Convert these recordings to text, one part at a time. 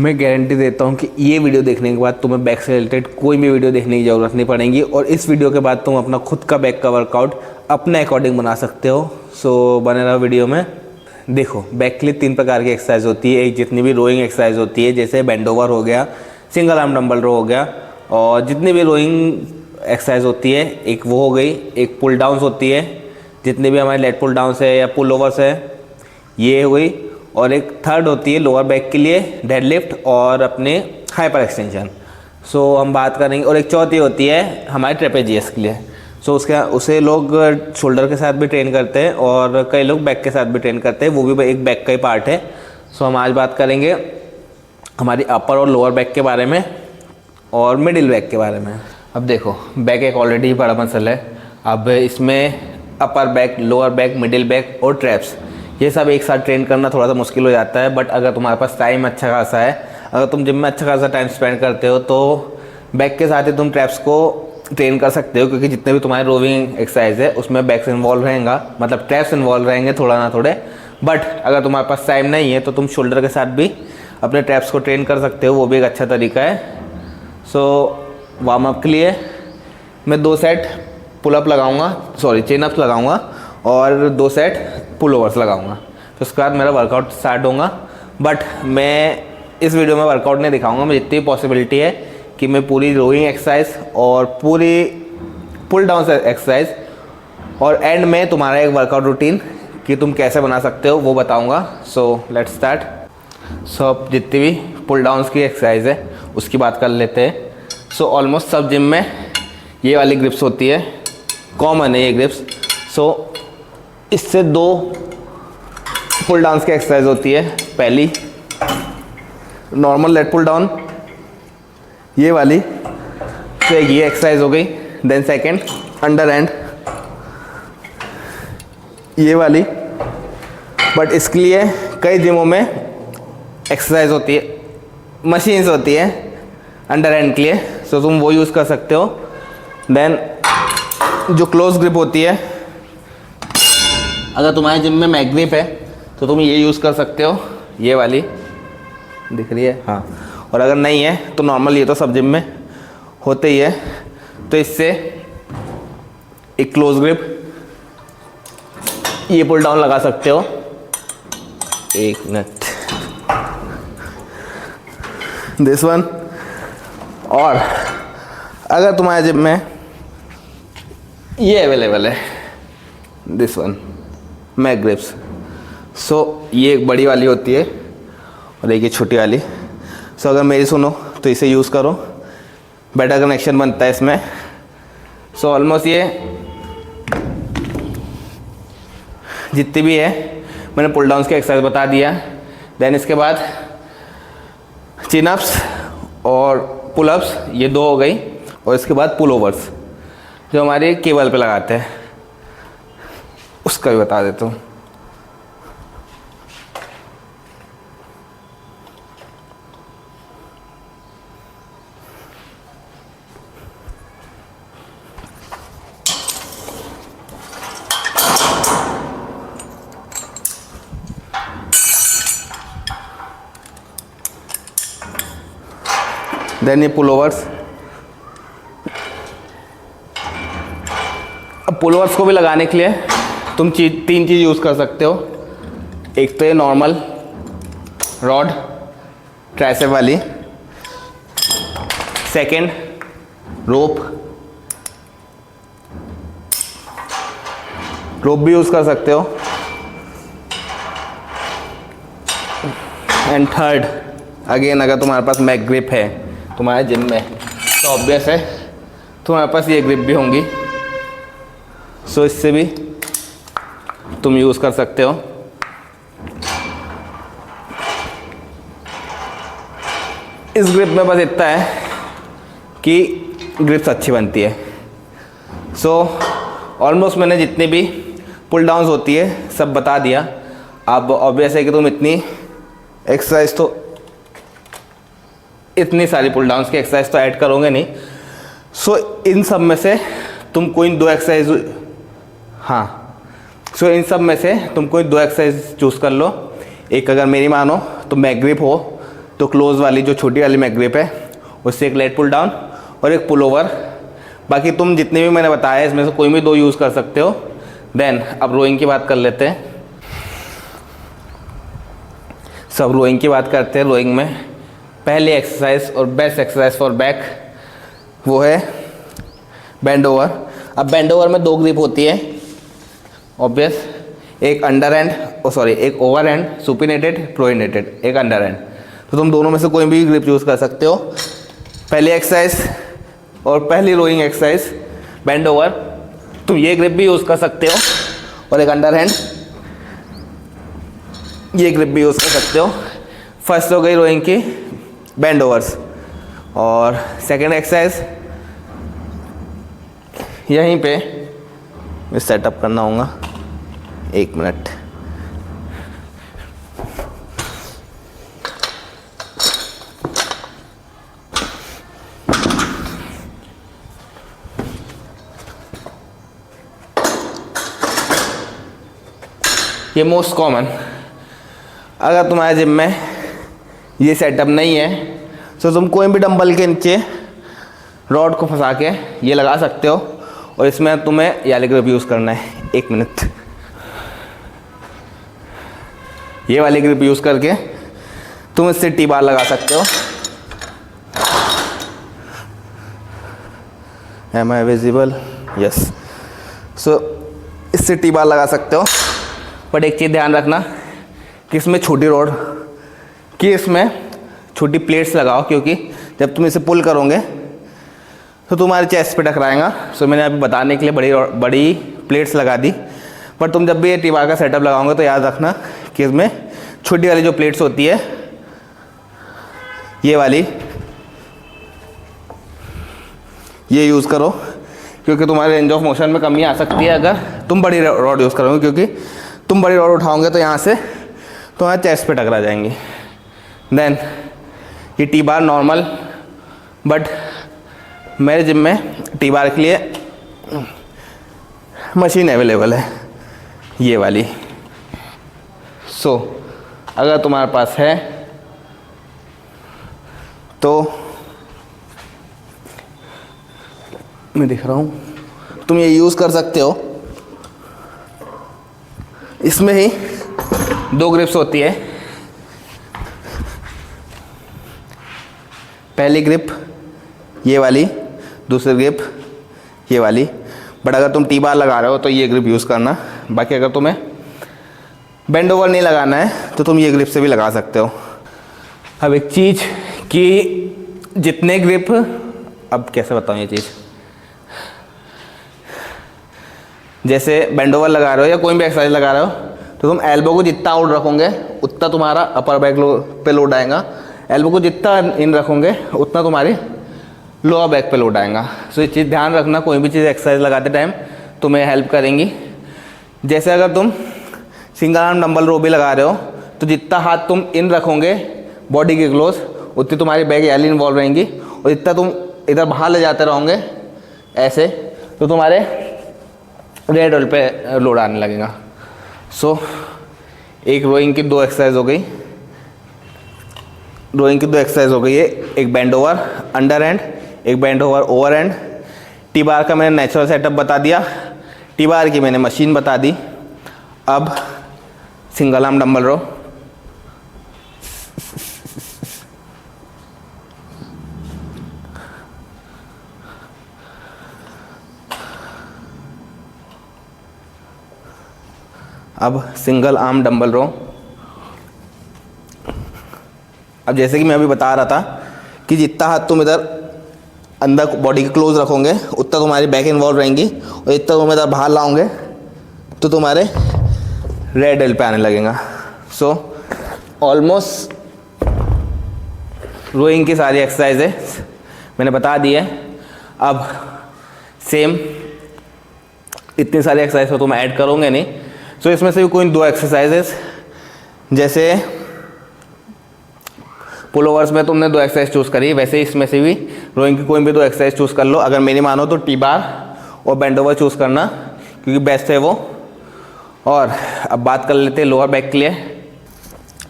मैं गारंटी देता हूँ कि ये वीडियो देखने के बाद तुम्हें बैक से रिलेटेड कोई भी वीडियो देखने की ज़रूरत नहीं पड़ेगी और इस वीडियो के बाद तुम अपना खुद का बैक का वर्कआउट अपने अकॉर्डिंग बना सकते हो। सो बने रहो वीडियो में। देखो, बैक के लिए 3 प्रकार की एक्सरसाइज होती है। एक जितनी भी रोइंग एक्सरसाइज होती है, जैसे बेंड ओवर हो गया, सिंगल आर्म डंबल रो हो गया, और जितनी भी रोइंग एक्सरसाइज होती है एक वो हो गई। एक पुल डाउन्स होती है, जितने भी हमारे लेट पुल डाउन्स है या पुल ओवर्स है ये हो गई। और एक थर्ड होती है लोअर बैक के लिए डेडलिफ्ट और अपने हाइपर एक्सटेंशन। सो हम बात करेंगे। और एक चौथी होती है हमारे ट्रेपेजियस के लिए। सो उसे लोग शोल्डर के साथ भी ट्रेन करते हैं और कई लोग बैक के साथ भी ट्रेन करते हैं, वो भी एक बैक का ही पार्ट है। सो हम आज बात करेंगे हमारी अपर और लोअर बैक के बारे में और मिडिल बैक के बारे में। अब देखो, बैक एक ऑलरेडी बड़ा मसल है। अब इसमें upper back, lower back, middle back और ट्रैप्स, ये सब एक साथ ट्रेन करना थोड़ा सा मुश्किल हो जाता है। बट अगर तुम्हारे पास टाइम अच्छा खासा है, अगर तुम जिम में अच्छा खासा टाइम स्पेंड करते हो, तो बैक के साथ ही तुम ट्रैप्स को ट्रेन कर सकते हो, क्योंकि जितने भी तुम्हारे रोविंग एक्सरसाइज है उसमें बैक से इन्वॉल्व रहेगा, मतलब ट्रैप्स इन्वॉल्व रहेंगे थोड़ा ना थोड़े। बट अगर तुम्हारे पास टाइम नहीं है तो तुम शोल्डर के साथ भी अपने ट्रैप्स को ट्रेन कर सकते हो, वो भी एक अच्छा तरीका है। सो वार्म अप के लिए मैं 2 सेट पुलअप लगाऊंगा, चेन अप्स लगाऊंगा और 2 सेट पुल ओवर्स लगाऊंगा। तो उसके बाद मेरा वर्कआउट स्टार्ट होगा। बट मैं इस वीडियो में वर्कआउट नहीं दिखाऊंगा। मैं जितनी पॉसिबिलिटी है कि मैं पूरी रोइंग एक्सरसाइज और पूरी पुल डाउन एक्सरसाइज और एंड में तुम्हारा एक वर्कआउट रूटीन कि तुम कैसे बना सकते हो वो बताऊंगा। So let's start. सो अब जितनी भी पुल डाउन्स की एक्सरसाइज है उसकी बात कर लेते हैं। सो ऑलमोस्ट सब जिम में ये वाली ग्रिप्स होती है, कॉमन है ये ग्रिप्स। सो इससे 2 पुल डाउन्स की एक्सरसाइज होती है। पहली नॉर्मल लेट पुल डाउन, ये वाली, तो एक ये एक्सरसाइज हो गई। देन सेकंड अंडर एंड, ये वाली। बट इसके लिए कई जिमों में एक्सरसाइज होती है, मशीन्स होती है अंडर एंड के लिए, सो तुम वो यूज़ कर सकते हो। देन जो क्लोज ग्रिप होती है, अगर तुम्हारे जिम में मैक ग्रिप है तो तुम ये यूज़ कर सकते हो, ये वाली दिख रही है, हाँ। और अगर नहीं है तो नॉर्मल, ये तो सब जिम में होते ही है। तो इससे एक क्लोज ग्रिप, ये पुल डाउन लगा सकते हो। एक मिनट, दिस वन। और अगर तुम्हारे जिम में ये अवेलेबल है, दिस वन मैक ग्रिप्स। सो ये एक बड़ी वाली होती है और एक ये छोटी वाली। सो अगर मेरी सुनो तो इसे यूज़ करो, बेटर कनेक्शन बनता है इसमें। सो ऑलमोस्ट ये जितनी भी है मैंने पुल डाउन्स की एक्सरसाइज बता दिया। देन इसके बाद चिन अप्स और पुल अप्स, ये 2 हो गई। और इसके बाद पुल ओवर्स जो हमारे केबल पे लगाते हैं, उसका भी बता देता हूँ। देन ये पुल ओवर्स। अब पुल ओवर्स को भी लगाने के लिए तुम 3 चीज़ यूज़ कर सकते हो। एक तो ये नॉर्मल रॉड ट्राइसेप वाली, सेकंड रोप भी यूज़ कर सकते हो, एंड थर्ड अगेन, अगर तुम्हारे पास मैक ग्रिप है तुम्हारे जिम में तो ऑब्वियस है तुम्हारे पास ये ग्रिप भी होंगी। सो इससे भी तुम यूज़ कर सकते हो। इस ग्रिप में बस इतना है कि ग्रिप्स अच्छी बनती है। सो ऑलमोस्ट मैंने जितनी भी पुल डाउन्स होती है सब बता दिया। अब ऑब्वियस है कि तुम इतनी एक्सरसाइज तो, इतनी सारी पुल डाउन्स की एक्सरसाइज तो ऐड करोगे नहीं। सो इन सब में से तुम कोई 2 एक्सरसाइज, हाँ, सो इन सब में से तुम कोई 2 एक्सरसाइज चूज़ कर लो। एक अगर मेरी मानो तो बैक ग्रिप हो तो क्लोज वाली जो छोटी वाली मैक ग्रिप है उससे एक लेट पुल डाउन और एक पुल ओवर। बाकी तुम जितने भी मैंने बताया इसमें से कोई भी 2 यूज़ कर सकते हो। देन अब रोइंग की बात कर लेते हैं। सब रोइंग की बात करते हैं। रोइंग में पहली एक्सरसाइज और बेस्ट एक्सरसाइज फॉर बैक वो है बेंड ओवर। अब बेंड ओवर में 2 ग्रिप होती है ऑब्वियस, एक अंडर हैंड एक ओवर हैंड सुपिनेटेड प्रोइनेटेड, एक अंडर हैंड। तो तुम दोनों में से कोई भी ग्रिप यूज़ कर सकते हो। पहली एक्सरसाइज और पहली रोइंग एक्सरसाइज बेंड ओवर, तुम ये ग्रिप भी यूज़ कर सकते हो और एक अंडर हैंड ये ग्रिप भी यूज़ कर सकते हो। फर्स्ट हो गई रोइंग की बेंड ओवर्स और सेकेंड एक्सरसाइज यहीं पे सेटअप करना होगा। 1 मिनट। ये मोस्ट कॉमन, अगर तुम्हारे जिम में ये सेटअप नहीं है तो तुम कोई भी डंबल के नीचे रॉड को फंसा के ये लगा सकते हो और इसमें तुम्हें ये वाली ग्रिप यूज़ करना है। 1 मिनट। ये वाली ग्रिप यूज़ करके तुम इससे टी बार लगा सकते हो। Am I visible? Yes. So इससे टी बार लगा सकते हो। बट एक चीज़ ध्यान रखना कि इसमें छोटी रॉड कि इसमें छोटी प्लेट्स लगाओ, क्योंकि जब तुम इसे पुल करोगे तो तुम्हारे चेस्ट पे टकराएगा। सो मैंने अभी बताने के लिए बड़ी प्लेट्स लगा दी। पर तुम जब भी ये टी बार का सेटअप लगाओगे तो याद रखना कि इसमें छोटी वाली जो प्लेट्स होती है ये वाली ये यूज़ करो, क्योंकि तुम्हारे रेंज ऑफ मोशन में कमी आ सकती है अगर तुम बड़ी रॉड यूज़ करोगे, क्योंकि तुम बड़ी रॉड उठाओगे तो यहाँ से तुम्हारे चेस्ट पे टकरा जाएंगी। देन ये टी बार नॉर्मल, बट मेरे जिम में टी बार के लिए मशीन अवेलेबल है ये वाली। सो अगर तुम्हारे पास है तो मैं दिख रहा हूँ, तुम ये यूज़ कर सकते हो। इसमें ही 2 ग्रिप्स होती है। पहली ग्रिप ये वाली, दूसरी ग्रिप ये वाली। बट अगर तुम टी बार लगा रहे हो तो ये ग्रिप यूज़ करना। बाकी अगर तुम्हें बेंड ओवर नहीं लगाना है तो तुम ये ग्रिप से भी लगा सकते हो। अब एक चीज़ कि जितने ग्रिप, अब कैसे बताऊँ ये चीज़, जैसे बेंड ओवर लगा रहे हो या कोई भी एक्सरसाइज लगा रहे हो तो तुम एल्बो को जितना आउट रखोगे उतना तुम्हारा अपर बैक पे लोड आएगा। एल्बो को जितना इन रखोगे उतना तुम्हारी लोअर बैक पे लोड आएगा। सो ये चीज़ ध्यान रखना, कोई भी चीज़ एक्सरसाइज लगाते टाइम तुम्हें हेल्प करेंगी। जैसे अगर तुम सिंगल आर्म डंबल रो भी लगा रहे हो तो जितना हाथ तुम इन रखोगे बॉडी के क्लोज उतनी तुम्हारी बैक याली इन्वॉल्व रहेंगी, और जितना तुम इधर बाहर ले जाते रहोगे ऐसे तो तुम्हारे रेड ऑयल पे लोड आने लगेगा। सो एक रोइंग की 2 एक्सरसाइज हो गई। रोइंग की 2 एक्सरसाइज हो गई है, एक बेंड ओवर अंडर हैंड, एक bend over over hand. T bar का मैंने नेचुरल सेटअप बता दिया, टी बार की मैंने मशीन बता दी। अब सिंगल आर्म डंबल रो। अब सिंगल आर्म डंबल रो। अब जैसे कि मैं अभी बता रहा था कि जितना हाथ तुम इधर अंदर बॉडी के क्लोज रखोगे उतना तुम्हारी बैक इन्वॉल्व रहेंगी, और जितना तुम इधर बाहर लाओगे तो तुम्हारे रेड एल पे आने लगेगा। सो ऑलमोस्ट रोइंग की सारी एक्सरसाइजेस मैंने बता दी है। अब सेम इतनी सारी एक्सरसाइज तो तुम ऐड करोगे नहीं। सो इसमें से भी कोई 2 एक्सरसाइजेस, जैसे पुल ओवर्स में तुमने 2 एक्सरसाइज चूज़ करी, वैसे ही इसमें से भी रोइंग की कोई भी 2 एक्सरसाइज चूज़ कर लो। अगर मेरी मानो तो टी बार और बेंड ओवर चूज़ करना, क्योंकि बेस्ट है वो। और अब बात कर लेते हैं लोअर बैक के लिए।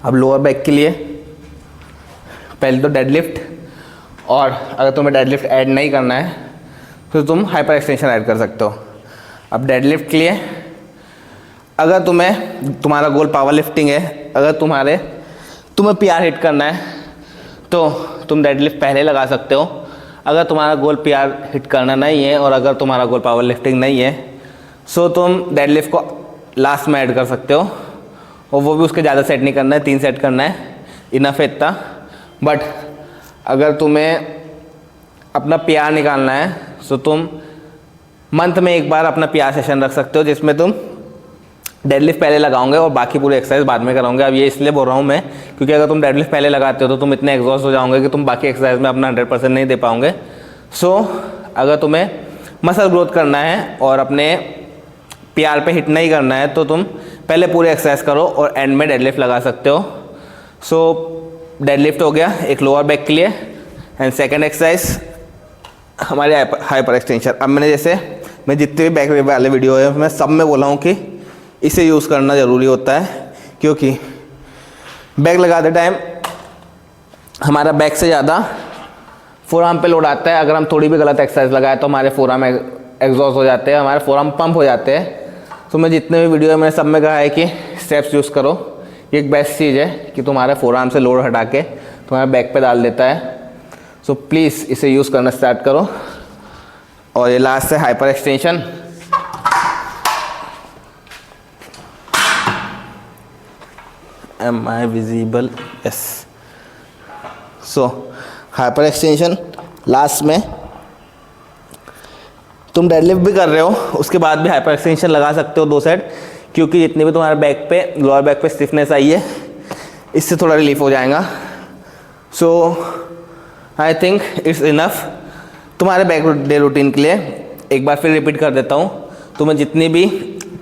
अब लोअर बैक के लिए पहले तो डेडलिफ्ट, और अगर तुम्हें डेडलिफ्ट ऐड नहीं करना है तो तुम हाइपर एक्सटेंशन ऐड कर सकते हो। अब डेडलिफ्ट के लिए अगर तुम्हारा गोल पावर लिफ्टिंग है, अगर तुम्हें पीआर हिट करना है तो तुम डेडलिफ्ट पहले लगा सकते हो। अगर तुम्हारा गोल पीआर हिट करना नहीं है और अगर तुम्हारा गोल पावर लिफ्टिंग नहीं है सो तुम डेडलिफ्ट को लास्ट में ऐड कर सकते हो, और वो भी उसके ज़्यादा सेट नहीं करना है, 3 सेट करना है, इनफ है इतना। बट अगर तुम्हें अपना पीआर निकालना है तो तुम मंथ में एक बार अपना पीआर सेशन रख सकते हो, जिसमें तुम डेडलिफ्ट पहले लगाओगे और बाकी पूरी एक्सरसाइज बाद में कराओगे। अब ये इसलिए बोल रहा हूँ मैं क्योंकि अगर तुम डेडलिफ्ट पहले लगाते हो तो तुम इतने एग्जॉस्ट हो जाओगे कि तुम बाकी एक्सरसाइज में अपना 100% नहीं दे पाओगे। सो अगर तुम्हें मसल ग्रोथ करना है और अपने पीआर पे हिट नहीं करना है तो तुम पहले पूरे एक्सरसाइज करो और एंड में डेडलिफ्ट लगा सकते हो। सो डेडलिफ्ट हो गया एक लोअर बैक के लिए। एंड सेकेंड एक्सरसाइज हमारे हाइपर एक्सटेंशन। अब मैं जितने भी बैक वाले वीडियो है मैं सब में बोला हूँ कि इसे यूज़ करना ज़रूरी होता है, क्योंकि बैक लगाते टाइम हमारा बैक से ज़्यादा फोरआर्म पे लोड आता है। अगर हम थोड़ी भी गलत एक्सरसाइज लगाए तो हमारे फोरआर्म एग्जॉस्ट हो जाते हैं, हमारे फोरआर्म पंप हो जाते हैं। तो मैं जितने भी वीडियो है मैंने सब में कहा है कि स्टेप्स यूज़ करो। ये एक बेस्ट चीज़ है कि तुम्हारे फोरआर्म से लोड हटा के तुम्हारे बैक पे डाल देता है। सो प्लीज़ इसे यूज़ करना स्टार्ट करो। और ये लास्ट है hyper extension. Am I visible? Yes. So hyper extension last में तुम डेडलिफ्ट भी कर रहे हो उसके बाद भी हाइपर एक्सटेंशन लगा सकते हो 2 सेट, क्योंकि जितने भी तुम्हारे बैक पे लोअर बैक पे स्टिफनेस आई है इससे थोड़ा रिलीफ हो जाएगा। सो आई थिंक इट्स इनफ तुम्हारे बैक डे रूटीन के लिए। एक बार फिर रिपीट कर देता हूँ, तुम्हें जितनी भी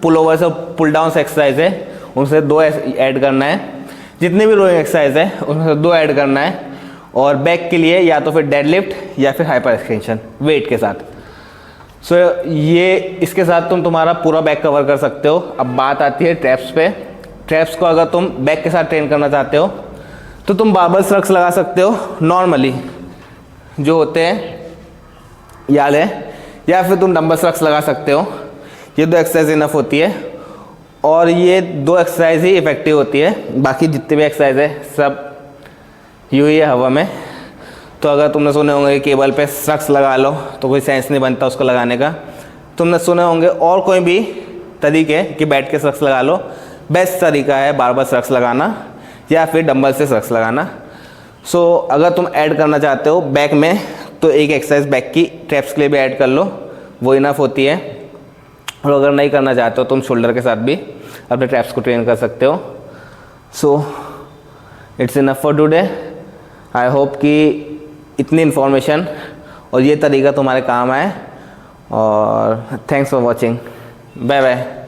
पुल ओवर्स और पुल डाउन एक्सरसाइज है उनसे 2 ऐड करना है, जितनी भी रोइंग एक्सरसाइज है उनसे 2 ऐड करना है, और बैक के लिए या तो फिर डेडलिफ्ट या फिर हाइपर एक्सटेंशन वेट के साथ। सो ये इसके साथ तुम तुम्हारा पूरा बैक कवर कर सकते हो। अब बात आती है ट्रैप्स पे। ट्रैप्स को अगर तुम बैक के साथ ट्रेन करना चाहते हो तो तुम बारबल स्ट्रक्स लगा सकते हो नॉर्मली जो होते हैं याद है, या फिर तुम डंबल स्ट्रक्स लगा सकते हो। ये 2 एक्सरसाइज इनफ होती है और ये 2 एक्सरसाइज ही इफेक्टिव होती है, बाकी जितने भी एक्सरसाइज है सब यूँ ही है हवा में। तो अगर तुमने सुने होंगे कि केबल पे स्ट्रक्स लगा लो तो कोई सेंस नहीं बनता उसको लगाने का। तुमने सुने होंगे और कोई भी तरीके कि बैठ के स्ट्रक्स लगा लो, बेस्ट तरीका है बारबल स्ट्रक्स लगाना या फिर डंबल से स्ट्रक्स लगाना। सो अगर तुम ऐड करना चाहते हो बैक में तो एक एक्सरसाइज बैक की ट्रैप्स के लिए भी ऐड कर लो, वो इनफ होती है। और अगर नहीं करना चाहते हो तुम शोल्डर के साथ भी अपने ट्रैप्स को ट्रेन कर सकते हो। So it's enough for today. I hope कि इतनी इन्फॉर्मेशन और ये तरीका तुम्हारे काम आए, और thanks for watching. Bye bye.